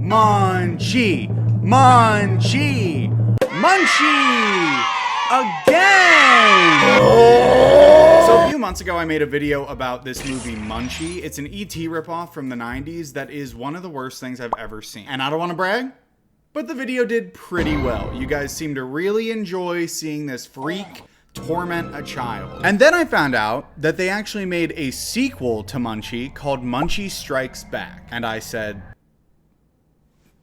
Munchie! Munchie! Munchie! Again! So a few months ago I made a video about this movie Munchie. It's an E.T. ripoff from the 90s that is one of the worst things I've ever seen. And I don't want to brag, but the video did pretty well. You guys seem to really enjoy seeing this freak torment a child. And then I found out that they actually made a sequel to Munchie called Munchie Strikes Back. And I said,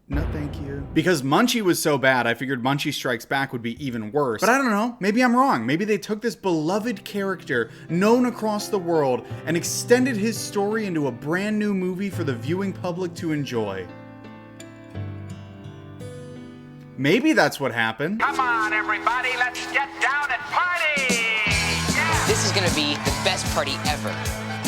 no, thank you. Because Munchie was so bad, I figured Munchie Strikes Back would be even worse. But I don't know, maybe I'm wrong. Maybe they took this beloved character, known across the world, and extended his story into a brand new movie for the viewing public to enjoy. Maybe that's what happened. Come on, everybody, let's get down and party! Yeah. This is gonna be the best party ever.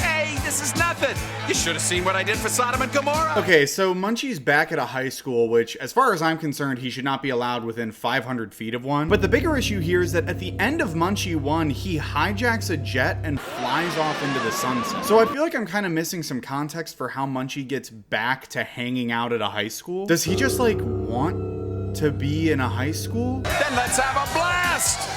Hey, this is nothing. You should have seen what I did for Sodom and Gomorrah. Okay, so Munchie's back at a high school, which, as far as I'm concerned, he should not be allowed within 500 feet of one. But the bigger issue here is that at the end of Munchie 1, he hijacks a jet and flies off into the sunset. So I feel like I'm kind of missing some context for how Munchie gets back to hanging out at a high school. Does he just, like, want to be in a high school? Then let's have a blast!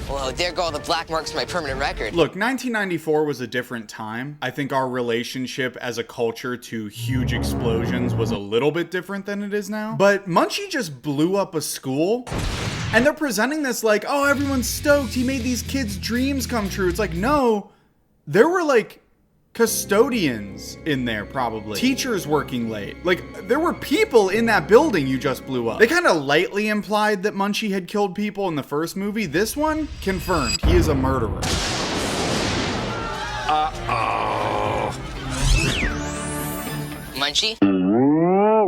Whoa, there go all the black marks on my permanent record. Look, 1994 was a different time. I think our relationship as a culture to huge explosions was a little bit different than it is now. But Munchie just blew up a school, and they're presenting this like, oh, everyone's stoked. He made these kids' dreams come true. It's like, no, there were like custodians in there, probably teachers working late. Like, there were people in that building you just blew up. They kind of lightly implied that Munchie had killed people in the first movie. This one, confirmed, he is a murderer. Munchie?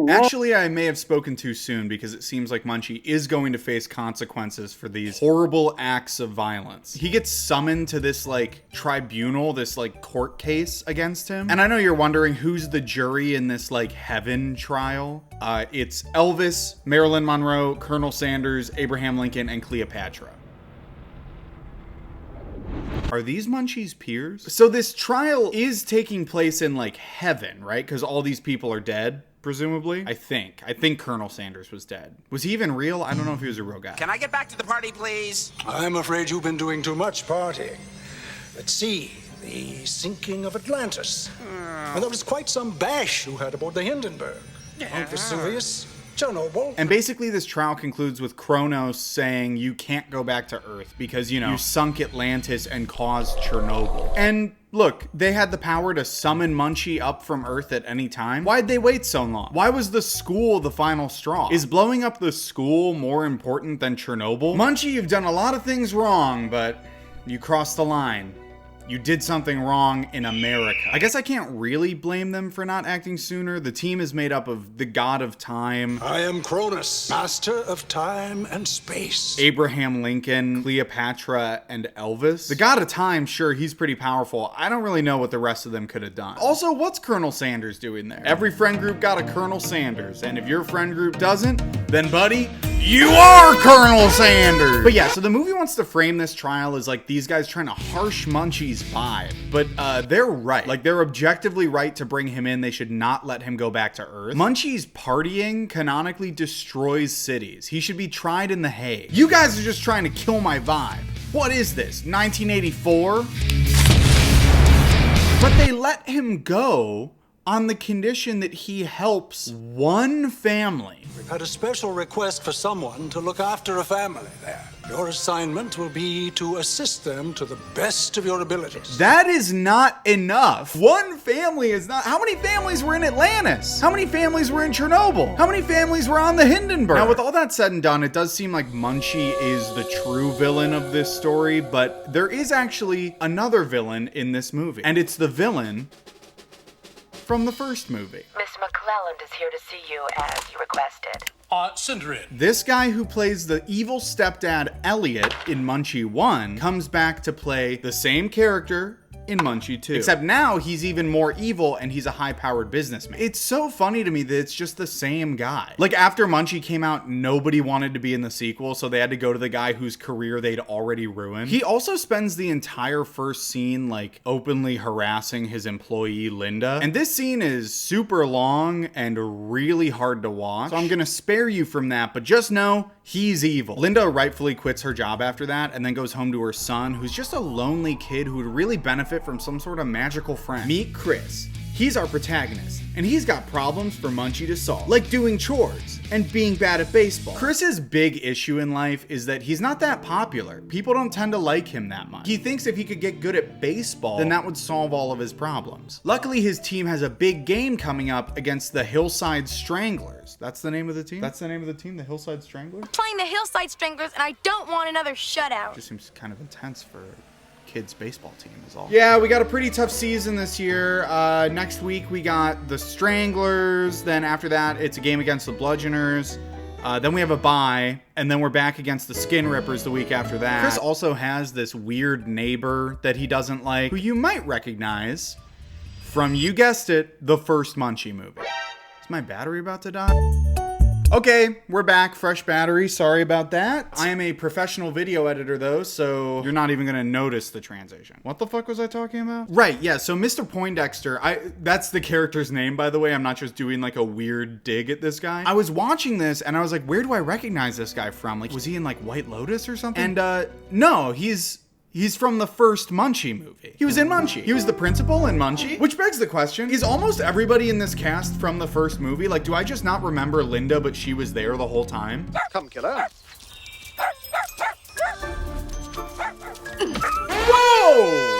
Actually, I may have spoken too soon because it seems like Munchie is going to face consequences for these horrible acts of violence. He gets summoned to this, like, tribunal, this, like, court case against him. And I know you're wondering who's the jury in this, like, heaven trial. It's Elvis, Marilyn Monroe, Colonel Sanders, Abraham Lincoln, and Cleopatra. Are these Munchie's peers? So this trial is taking place in, like, heaven, right? Because all these people are dead, presumably. I think Colonel Sanders was dead. Was he even real? I don't know if he was a real guy. Can I get back to the party, please? I'm afraid you've been doing too much partying. Let's see, the sinking of Atlantis. Well, that was quite some bash you had aboard the Hindenburg. Mount Vesuvius, Chernobyl. And basically this trial concludes with Kronos saying you can't go back to Earth because, you know, you sunk Atlantis and caused Chernobyl. And look, they had the power to summon Munchie up from Earth at any time. Why'd they wait so long? Why was the school the final straw? Is blowing up the school more important than Chernobyl? Munchie, you've done a lot of things wrong, but you crossed the line. You did something wrong in America. I guess I can't really blame them for not acting sooner. The team is made up of the god of time, I am Cronus, master of time and space. Abraham Lincoln, Cleopatra, and Elvis. The god of time, sure, he's pretty powerful. I don't really know what the rest of them could have done. Also, what's Colonel Sanders doing there? Every friend group got a Colonel Sanders, and if your friend group doesn't, then buddy, you are Colonel Sanders! But yeah, so the movie wants to frame this trial as like these guys trying to harsh Munchie's vibe. But they're right. Like, they're objectively right to bring him in. They should not let him go back to Earth. Munchie's partying canonically destroys cities. He should be tried in The Hague. You guys are just trying to kill my vibe. What is this, 1984? But they let him go on the condition that he helps one family. We've had a special request for someone to look after a family there. Your assignment will be to assist them to the best of your abilities. That is not enough. One family is not. How many families were in Atlantis? How many families were in Chernobyl? How many families were on the Hindenburg? Now, with all that said and done, it does seem like Munchie is the true villain of this story, but there is actually another villain in this movie, and it's the villain from the first movie. Miss McClelland is here to see you as you requested. Send her in. This guy who plays the evil stepdad Elliot in Munchie 1 comes back to play the same character in Munchie 2. Except now he's even more evil and he's a high-powered businessman. It's so funny to me that it's just the same guy. Like after Munchie came out, nobody wanted to be in the sequel, so they had to go to the guy whose career they'd already ruined. He also spends the entire first scene like openly harassing his employee Linda. And this scene is super long and really hard to watch. So I'm gonna spare you from that, but just know he's evil. Linda rightfully quits her job after that and then goes home to her son, who's just a lonely kid who would really benefit from some sort of magical friend. Meet Chris. He's our protagonist, and he's got problems for Munchie to solve, like doing chores and being bad at baseball. Chris's big issue in life is that he's not that popular. People don't tend to like him that much. He thinks if he could get good at baseball, then that would solve all of his problems. Luckily, his team has a big game coming up against the Hillside Stranglers. That's the name of the team? That's the name of the team, the Hillside Stranglers? Playing the Hillside Stranglers, and I don't want another shutout. Just seems kind of intense for kids baseball team is all. Yeah, we got a pretty tough season this year. Next week we got the Stranglers. Then after that, it's a game against the Bludgeoners. Then we have a bye, and then we're back against the Skin Rippers the week after that. Chris also has this weird neighbor that he doesn't like, who you might recognize from, you guessed it, the first Munchie movie. Is my battery about to die? Okay, we're back, fresh battery, sorry about that. I am a professional video editor though, so you're not even gonna notice the transition. What the fuck was I talking about? Right, yeah, so Mr. Poindexter, that's the character's name, by the way. I'm not just doing like a weird dig at this guy. I was watching this and I was like, where do I recognize this guy from? Like, was he in like White Lotus or something? And no, he's from the first Munchie movie. He was in Munchie. He was the principal in Munchie. Which begs the question, is almost everybody in this cast from the first movie? Like, do I just not remember Linda, but she was there the whole time? Come, killer. Whoa!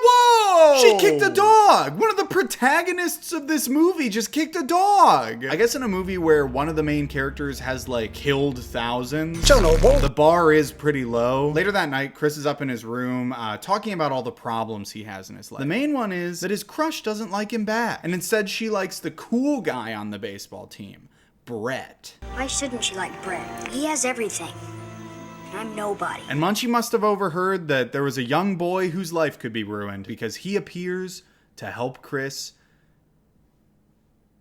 Whoa! She kicked a dog! One of the protagonists of this movie just kicked a dog! I guess in a movie where one of the main characters has like killed thousands, the bar is pretty low. Later that night, Chris is up in his room talking about all the problems he has in his life. The main one is that his crush doesn't like him back, and instead she likes the cool guy on the baseball team, Brett. Why shouldn't she like Brett? He has everything. And I'm nobody. And Munchie must have overheard that there was a young boy whose life could be ruined because he appears to help Chris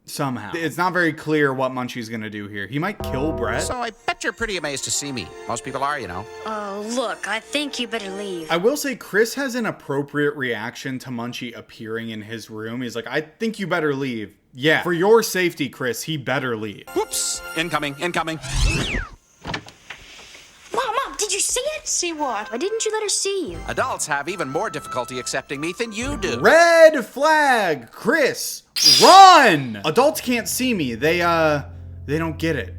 somehow. It's not very clear what Munchie's gonna do here. He might kill Brett. So I bet you're pretty amazed to see me. Most people are, you know. Oh, look, I think you better leave. I will say Chris has an appropriate reaction to Munchie appearing in his room. He's like, I think you better leave. Yeah, for your safety, Chris, he better leave. Whoops! Incoming, incoming. Mom, did you see it? See what? Why didn't you let her see you? Adults have even more difficulty accepting me than you do. Red flag! Chris, run! Adults can't see me. They don't get it.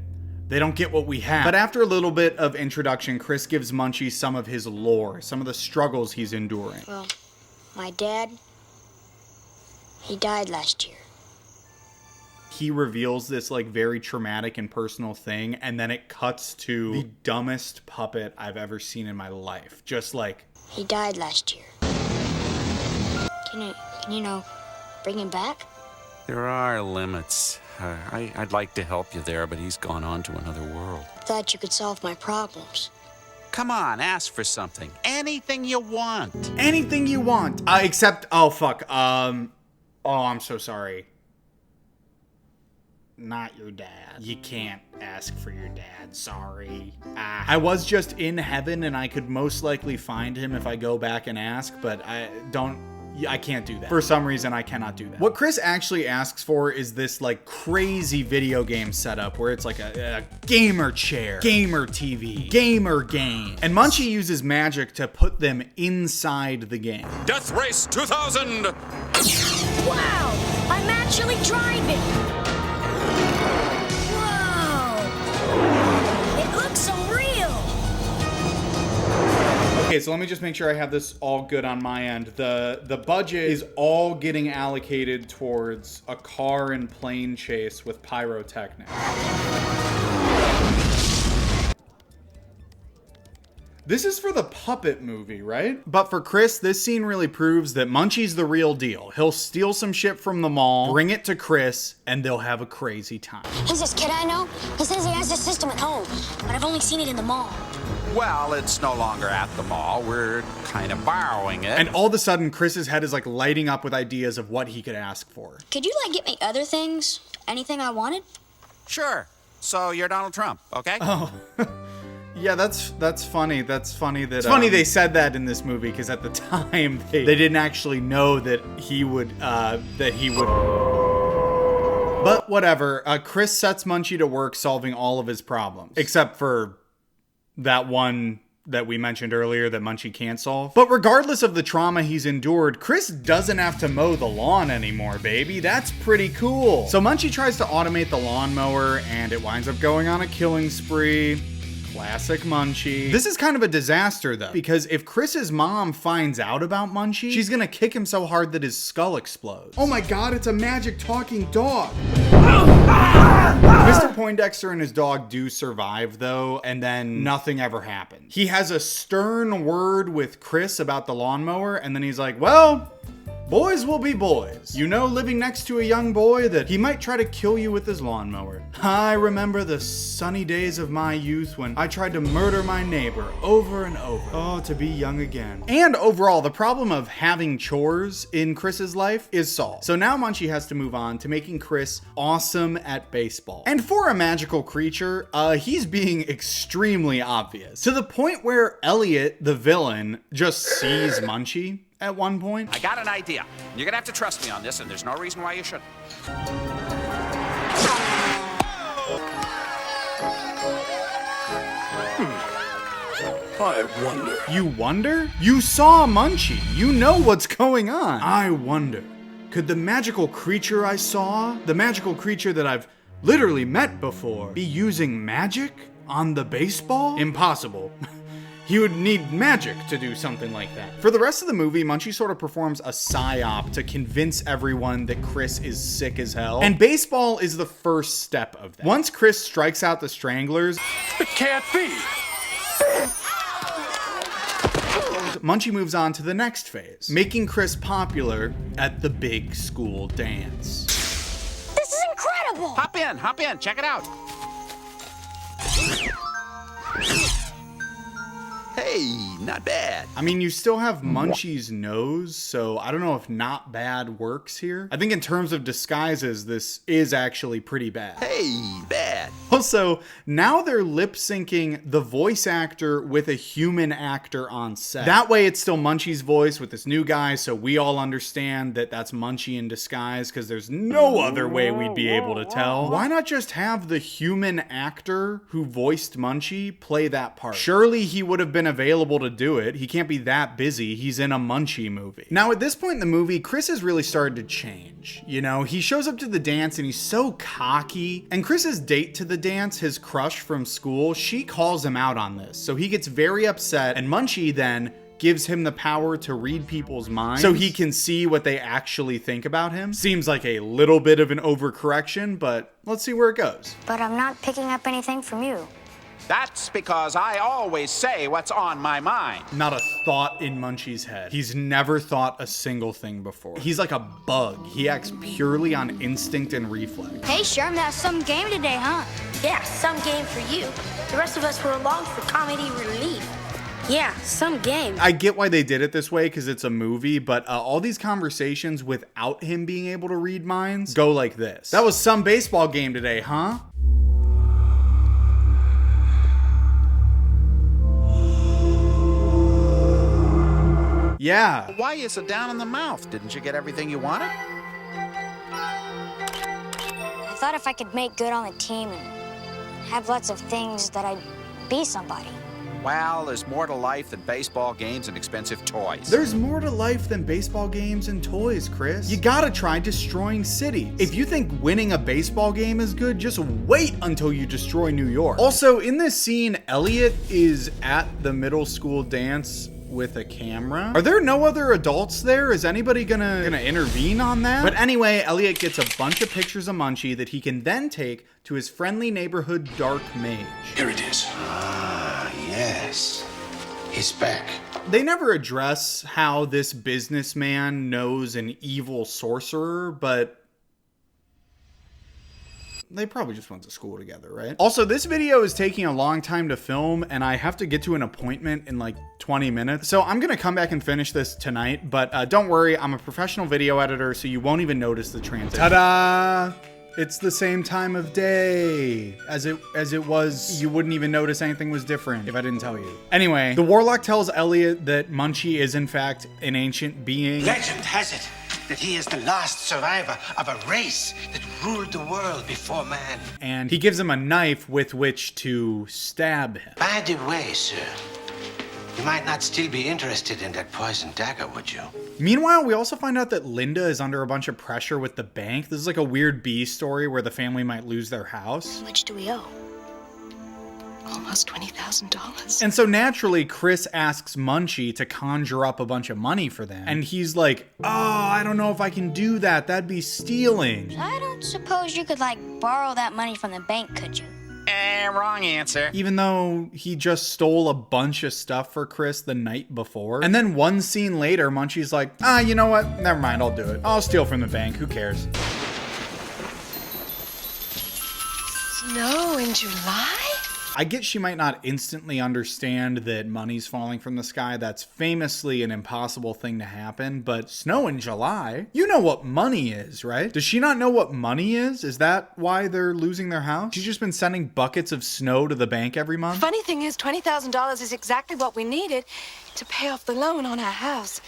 They don't get what we have. But after a little bit of introduction, Chris gives Munchie some of his lore, some of the struggles he's enduring. Well, my dad, he died last year. He reveals this like very traumatic and personal thing, and then it cuts to the dumbest puppet I've ever seen in my life. Just like, He died last year. Can you bring him back? There are limits. I'd like to help you there, but he's gone on to another world. Thought you could solve my problems. Come on, ask for something. Anything you want. anything you want. Except, oh fuck, oh, I'm so sorry. Not your dad. You can't ask for your dad, sorry. I was just in heaven and I could most likely find him if I go back and ask, but I can't do that. For some reason, I cannot do that. What Chris actually asks for is this like crazy video game setup where it's like a gamer chair, gamer TV, gamer game. And Munchie uses magic to put them inside the game. Death Race 2000! Wow! I'm actually driving! It looks so real! Okay, so let me just make sure I have this all good on my end. The budget is all getting allocated towards a car and plane chase with pyrotechnics. This is for the puppet movie, right? But for Chris, this scene really proves that Munchie's the real deal. He'll steal some shit from the mall, bring it to Chris, and they'll have a crazy time. Who's this kid I know? He says he has this system at home, but I've only seen it in the mall. Well, it's no longer at the mall. We're kind of borrowing it. And all of a sudden, Chris's head is like lighting up with ideas of what he could ask for. Could you, like, get me other things? Anything I wanted? Sure. So you're Donald Trump, okay? Oh. Yeah, that's funny. That's funny that... It's funny they said that in this movie, because at the time, they didn't actually know that he would... But whatever. Chris sets Munchie to work solving all of his problems. Except for that one that we mentioned earlier that Munchie can't solve. But regardless of the trauma he's endured, Chris doesn't have to mow the lawn anymore, baby. That's pretty cool. So Munchie tries to automate the lawnmower, and it winds up going on a killing spree. Classic Munchie. This is kind of a disaster though, because if Chris's mom finds out about Munchie, she's gonna kick him so hard that his skull explodes. Oh my god, it's a magic talking dog. Mr. Poindexter and his dog do survive though, and then nothing ever happens. He has a stern word with Chris about the lawnmower, and then he's like, well, boys will be boys. You know, living next to a young boy that he might try to kill you with his lawnmower. I remember the sunny days of my youth when I tried to murder my neighbor over and over. Oh, to be young again. And overall, the problem of having chores in Chris's life is solved. So now Munchie has to move on to making Chris awesome at baseball. And for a magical creature, he's being extremely obvious. To the point where Elliot, the villain, just sees Munchie at one point. I got an idea. You're gonna have to trust me on this, and there's no reason why you shouldn't. I wonder. You wonder? You saw Munchie. You know what's going on. I wonder, could the magical creature I saw, the magical creature that I've literally met before, be using magic on the baseball? Impossible. He would need magic to do something like that. For the rest of the movie, Munchie sort of performs a psyop to convince everyone that Chris is sick as hell. And baseball is the first step of that. Once Chris strikes out the Stranglers, It can't be. Munchie moves on to the next phase, making Chris popular at the big school dance. This is incredible! Hop in, check it out. Hey, not bad. I mean, you still have Munchie's nose, so I don't know if not bad works here. I think in terms of disguises, this is actually pretty bad. Hey, bad. Also, now they're lip syncing the voice actor with a human actor on set. That way it's still Munchie's voice with this new guy, so we all understand that that's Munchie in disguise, because there's no other way we'd be able to tell. Why not just have the human actor who voiced Munchie play that part? Surely he would have been available to do it. He can't be that busy. He's in a Munchie movie. Now, at this point in the movie, Chris has really started to change. You know, he shows up to the dance and he's so cocky. And Chris's date to the dance, his crush from school, she calls him out on this. So he gets very upset, and Munchie then gives him the power to read people's minds so he can see what they actually think about him. Seems like a little bit of an overcorrection, but let's see where it goes. But I'm not picking up anything from you. That's because I always say what's on my mind. Not a thought in Munchie's head. He's never thought a single thing before. He's like a bug. He acts purely on instinct and reflex. Hey, Sherm, that's some game today, huh? Yeah, some game for you. The rest of us were along for comedy relief. Yeah, some game. I get why they did it this way, because it's a movie, but all these conversations without him being able to read minds go like this. That was some baseball game today, huh? Yeah. Why is it down in the mouth? Didn't you get everything you wanted? I thought if I could make good on the team and have lots of things that I'd be somebody. Well, there's more to life than baseball games and expensive toys. There's more to life than baseball games and toys, Chris. You gotta try destroying cities. If you think winning a baseball game is good, just wait until you destroy New York. Also, in this scene, Elliot is at the middle school dance with a camera. Are there no other adults there? Is anybody gonna intervene on that? But anyway, Elliot gets a bunch of pictures of Munchie that he can then take to his friendly neighborhood dark mage. Here it is. Ah, yes. He's back. They never address how this businessman knows an evil sorcerer, but They probably just went to school together, right? Also, this video is taking a long time to film, and I have to get to an appointment in like 20 minutes. So I'm gonna come back and finish this tonight, but don't worry, I'm a professional video editor, so you won't even notice the transition. Ta-da! It's the same time of day as it was. You wouldn't even notice anything was different if I didn't tell you. Anyway, the warlock tells Elliot that Munchie is in fact an ancient being. Legend has it that he is the last survivor of a race that ruled the world before man. And he gives him a knife with which to stab him. By the way, sir, you might not still be interested in that poison dagger, would you? Meanwhile, we also find out that Linda is under a bunch of pressure with the bank. This is like a weird B story where the family might lose their house. How much do we owe? Almost $20,000. And so naturally, Chris asks Munchie to conjure up a bunch of money for them. And he's like, oh, I don't know if I can do that. That'd be stealing. I don't suppose you could, like, borrow that money from the bank, could you? Wrong answer. Even though he just stole a bunch of stuff for Chris the night before. And then one scene later, Munchie's like, you know what? Never mind, I'll do it. I'll steal from the bank. Who cares? Snow in July? I get she might not instantly understand that money's falling from the sky. That's famously an impossible thing to happen, but snow in July? You know what money is, right? Does she not know what money is? Is that why they're losing their house? She's just been sending buckets of snow to the bank every month? Funny thing is, $20,000 is exactly what we needed to pay off the loan on our house.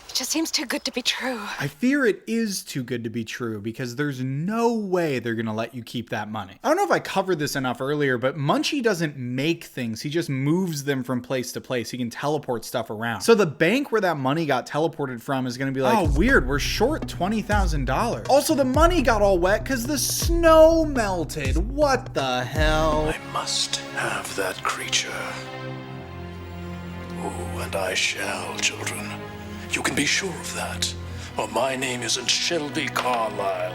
It just seems too good to be true. I fear it is too good to be true because there's no way they're gonna let you keep that money. I don't know if I covered this enough earlier, but Munchie doesn't make things. He just moves them from place to place. He can teleport stuff around. So the bank where that money got teleported from is gonna be like, oh, weird, we're short $20,000. Also, the money got all wet because the snow melted. What the hell? I must have that creature. Oh, and I shall, children. You can be sure of that. Or my name isn't Shelby Carlisle.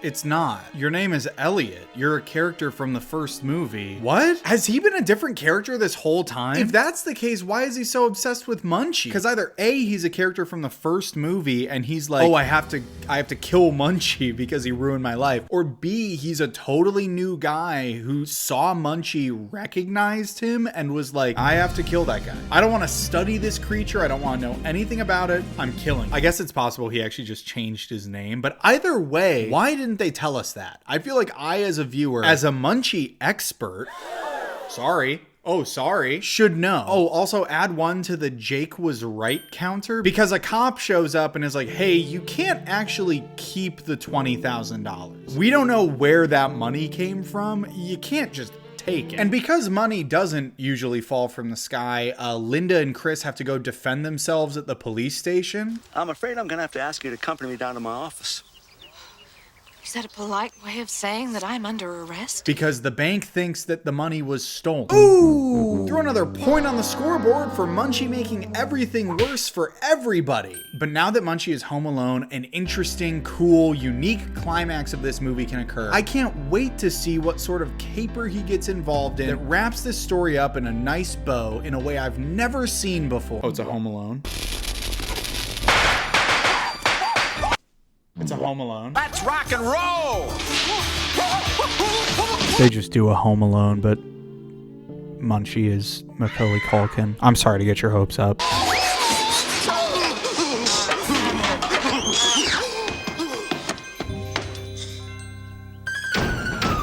It's not. Your name is Elliot. You're a character from the first movie. What? Has he been a different character this whole time? If that's the case, why is he so obsessed with Munchie? Because either A, he's a character from the first movie and he's like, oh, I have to kill Munchie because he ruined my life. Or B, he's a totally new guy who saw Munchie, recognized him, and was like, I have to kill that guy. I don't want to study this creature. I don't want to know anything about it. I'm killing him. I guess it's possible he actually just changed his name, but either way, why didn't they tell us that? I feel like I, as a viewer, as a Munchie expert, sorry, should know. Oh, also add one to the Jake was right counter because a cop shows up and is like, hey, you can't actually keep the $20,000. We don't know where that money came from. You can't just take it. And because money doesn't usually fall from the sky, Linda and Chris have to go defend themselves at the police station. I'm afraid I'm gonna have to ask you to accompany me down to my office. Is that a polite way of saying that I'm under arrest? Because the bank thinks that the money was stolen. Ooh! Throw another point on the scoreboard for Munchie making everything worse for everybody. But now that Munchie is home alone, an interesting, cool, unique climax of this movie can occur. I can't wait to see what sort of caper he gets involved in that wraps this story up in a nice bow in a way I've never seen before. Oh, it's a Home Alone. It's a Home Alone. Let's rock and roll! They just do a Home Alone, but Munchie is Macaulay Culkin. I'm sorry to get your hopes up.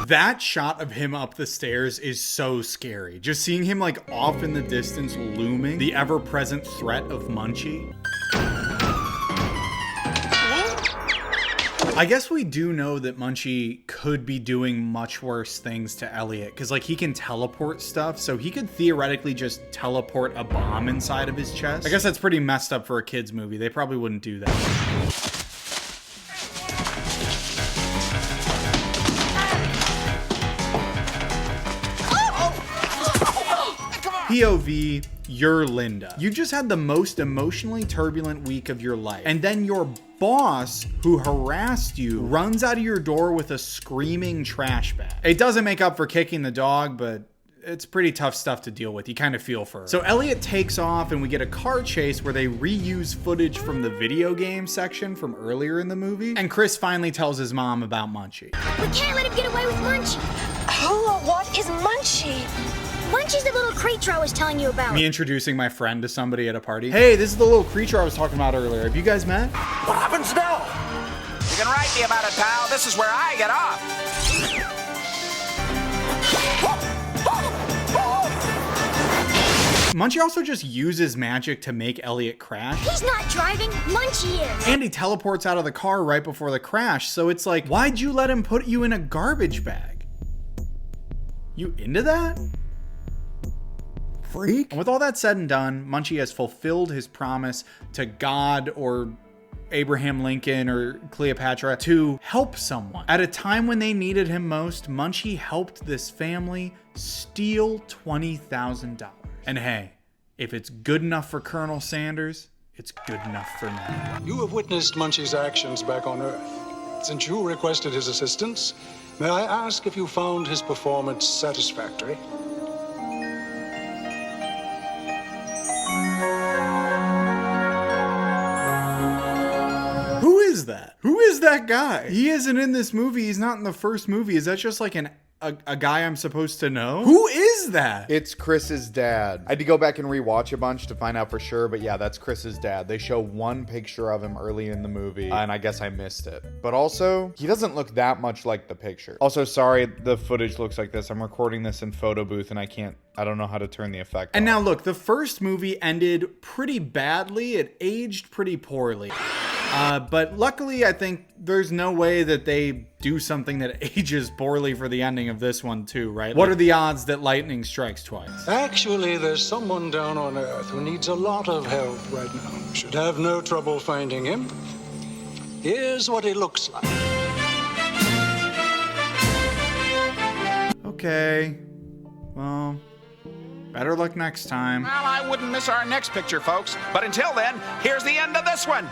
That shot of him up the stairs is so scary. Just seeing him like off in the distance looming, the ever-present threat of Munchie. I guess we do know that Munchie could be doing much worse things to Elliot because like he can teleport stuff, so he could theoretically just teleport a bomb inside of his chest. I guess that's pretty messed up for a kid's movie. They probably wouldn't do that. POV, you're Linda. You just had the most emotionally turbulent week of your life. And then your boss, who harassed you, runs out of your door with a screaming trash bag. It doesn't make up for kicking the dog, but it's pretty tough stuff to deal with. You kind of feel for her. So Elliot takes off and we get a car chase where they reuse footage from the video game section from earlier in the movie. And Chris finally tells his mom about Munchie. We can't let him get away with Munchie. Oh, what is Munchie? Munchie's the little creature I was telling you about. Me introducing my friend to somebody at a party. Hey, this is the little creature I was talking about earlier. Have you guys met? What happens now? You can write me about it, pal. This is where I get off. Munchie also just uses magic to make Elliot crash. He's not driving, Munchie is. And he teleports out of the car right before the crash. So it's like, why'd you let him put you in a garbage bag? You into that? Freak. And with all that said and done, Munchie has fulfilled his promise to God or Abraham Lincoln or Cleopatra to help someone. At a time when they needed him most, Munchie helped this family steal $20,000. And hey, if it's good enough for Colonel Sanders, it's good enough for me. You have witnessed Munchie's actions back on Earth. Since you requested his assistance, may I ask if you found his performance satisfactory? Who is that? Who is that guy? He isn't in this movie. He's not in the first movie. Is that just like a guy I'm supposed to know? Who is that? It's Chris's dad. I had to go back and rewatch a bunch to find out for sure, but yeah, that's Chris's dad. They show one picture of him early in the movie, and I guess I missed it. But also, he doesn't look that much like the picture. Also, sorry, the footage looks like this. I'm recording this in photo booth, and I don't know how to turn the effect And off. now look, the first movie ended pretty badly. It aged pretty poorly. But luckily, I think there's no way that they do something that ages poorly for the ending of this one too, right? What are the odds that lightning strikes twice? Actually, there's someone down on Earth who needs a lot of help right now. Should have no trouble finding him. Here's what he looks like. Okay. Well, better luck next time. Well, I wouldn't miss our next picture, folks. But until then, here's the end of this one.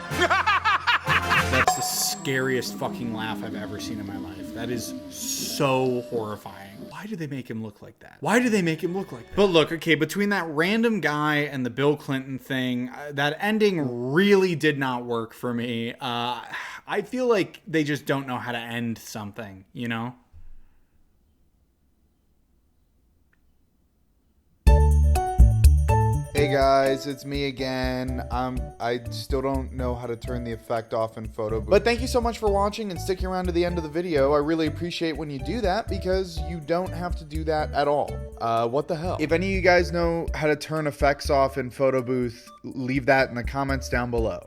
That's the scariest fucking laugh I've ever seen in my life. That is so horrifying. Why do they make him look like that? Why do they make him look like that? But look, okay, between that random guy and the Bill Clinton thing, that ending really did not work for me. I feel like they just don't know how to end something, you know? Hey guys, it's me again. I still don't know how to turn the effect off in photo booth. But thank you so much for watching and sticking around to the end of the video. I really appreciate when you do that because you don't have to do that at all. What the hell? If any of you guys know how to turn effects off in photo booth, leave that in the comments down below.